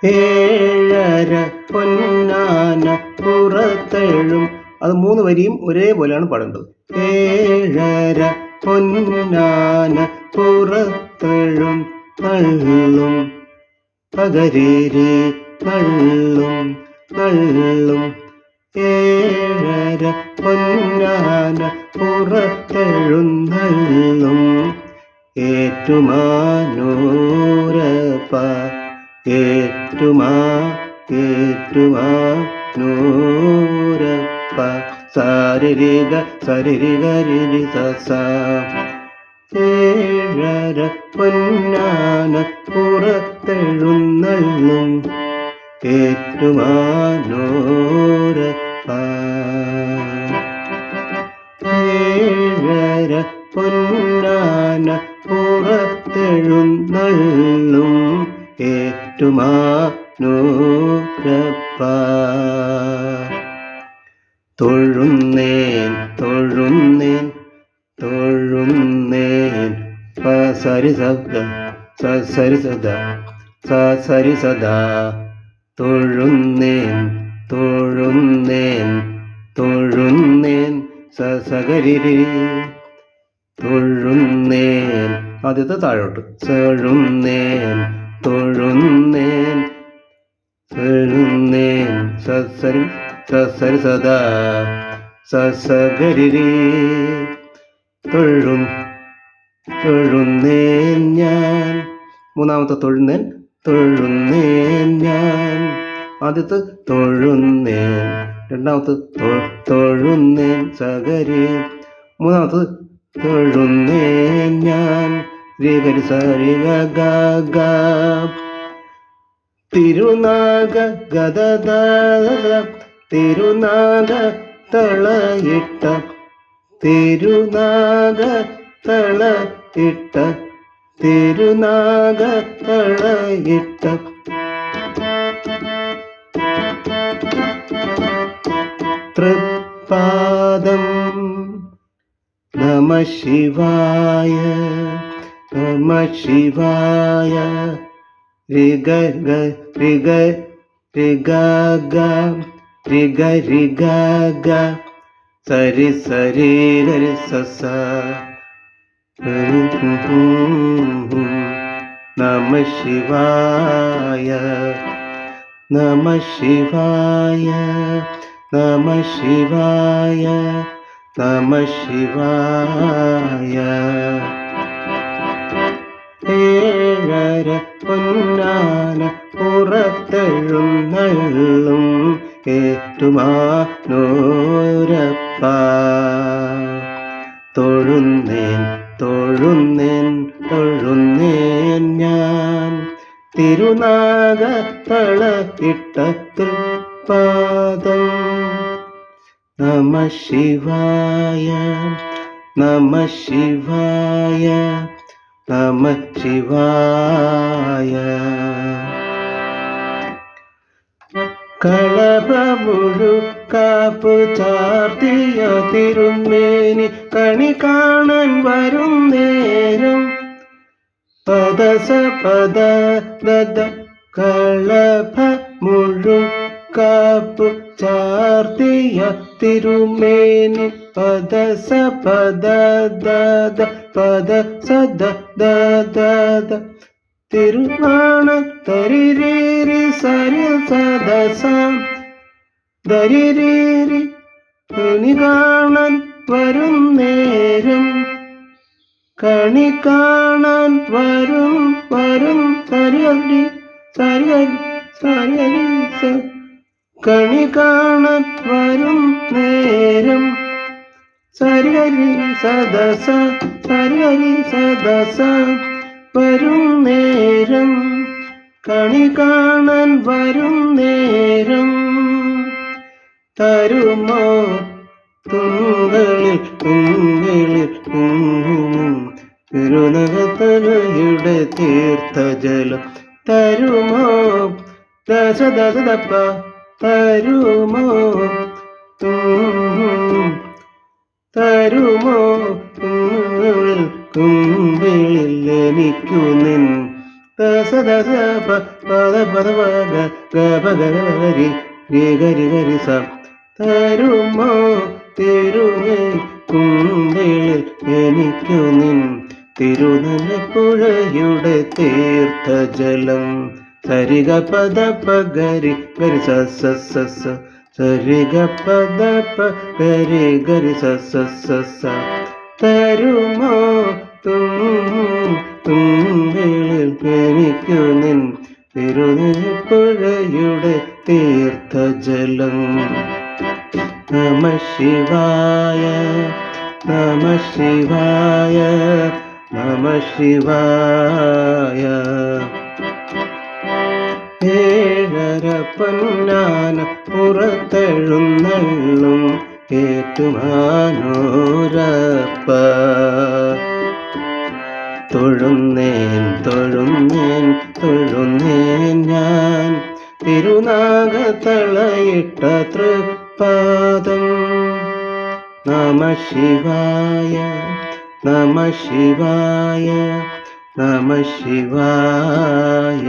ഏഴര പൊന്നാന പുറത്തെഴും. അത് 3 വരിയും ഒരേപോലെയാണ് പാടേണ്ടത്. ഏഴര പൊന്നാന പുറത്തെഴും നള്ളും പകരേരി നള്ളും നള്ളും. ഏഴര പൊന്നാന പുറത്തെഴുന്നള്ളും ഏറ്റുമാനൂരപ്പ ഏറ്റുമാനൂരപ്പ. സരിരിഗ സരിരിഗരിരി സസ. ഏഴര പൊന്നാന പുറത്തെഴുന്നള്ളും ഏറ്റുമാനൂരപ്പ. ഏഴര പൊന്നാന പുറത്തെഴുന്നള്ളും ഏറ്റുമാനൂരപ്പ. തൊഴുന്നേൻ തൊഴുന്നേൻ തൊഴുന്നേൻ സരി സദ സരി സദ സരി സദാ. തൊഴുന്നേൻ തൊഴുന്നേൻ തൊഴുന്നേൻ സഗരിരി. തൊഴുന്നേൻ ആദ്യത്തെ താഴോട്ട്. തൊഴുന്നേൻ തൊഴുന്നേൻ തൊഴുന്നേൻ സരി സരി സദാ സഗരിരി. തൊഴുന്നേൻ ഞാൻ. മൂന്നാമത്തെ തൊഴുന്നേൻ തൊഴുന്നേൻ ഞാൻ. ആദ്യത്തെ തൊഴുന്നേൻ. രണ്ടാമത്തെ തൊഴുന്നേൻ സഗരി. മൂന്നാമത്തത് തൊഴുന്നേൻ ഞാൻ. രേഖരി സരി ഗ ഗ. തിരുനാഗ ഗദ തിരുനാഗ തളയിട്ട തിരുനാഗ തളയിട്ട തിരുനാഗ തളയിട്ട. തൃപ്പാദം നമ ശിവായ നമ ശിവായ. രിഗ രിഗ രിഗ രിഗ രിഗ സരി സരി ഗരി സസ. നമ ശിവായ നമ ശിവായ നമ ശിവായ നമ ശിവായ. ഏഴര പൊന്നാന പുറത്തെഴുന്നള്ളും ഏറ്റുമാനൂരപ്പ. തൊഴുന്നേൻ തൊഴുന്നേൻ തൊഴുന്നേൻ ഞാൻ. തിരുനാഗ തളയിട്ട തൃപ്പാദം. നമ ശിവായ നമ ശിവായ നമ ശിവായ. കളഭമുഴുക്കാപ്പ് ചാർത്തിയ തിരുമേനി കണി കാണാൻ വരും നേരം. പദസ പദ ദദ. കളഭമുഴുക്കാപ്പ് ചാർത്തിയ തിരുമേനി പദസ പദ ദദ പദ സദ ദദ. തിരുനാണ തരിരീരി സരി സദസ ദരിരീരി. കണി കാണാൻ വരും നേരം കണി കാണാൻ വരും വരും സരി സരിഗരി സരിഗരി സ കണി കാണാൻ വരും നേരം സരിഗരി സദസ സരിഗരി സദസ വരും നേരം കണി കാണാൻ വരും നേരം തരുമോ തുങ്കളിൽ തിരുനഗത്തലയുടെ തീർത്ഥജലം തരുമോ ദശദശദപ്പ തരുമോ തരുമോ കുമ്പിളിൽ എനിക്കു നിൻ ദശദശ പദ പദ ഗരി ഗരി ഗരി സ തരുമോ തിരുമേ കുമ്പിളിൽ എനിക്കു നിൻ തിരുനല്ലപ്പുഴയുടെ തീർത്ഥജലം സരിഗ പദ പഗരി ഗരി സ സ സ സ സരിഗ പദ പഗരി ഗരി സ സ സ സ തരുമോ തുമ്പിളിൽ എനിക്കു നിൻ തിരുനല്ലപ്പുഴയുടെ തീർത്ഥജലം നമ ശിവായ നമ ശിവായ നമ ശിവായ ഏഴര പൊന്നാന പുറത്തെഴുന്നള്ളും ഏറ്റുമാനോരപ്പ തൊഴുന്നേൻ തൊഴുന്നേൻ തൊഴുന്നേൻ ഞാൻ തിരുനാഗത്തളയിട്ട തൃപ്പാദം നമ ശിവായ നമ ശിവായ നമ ശിവായ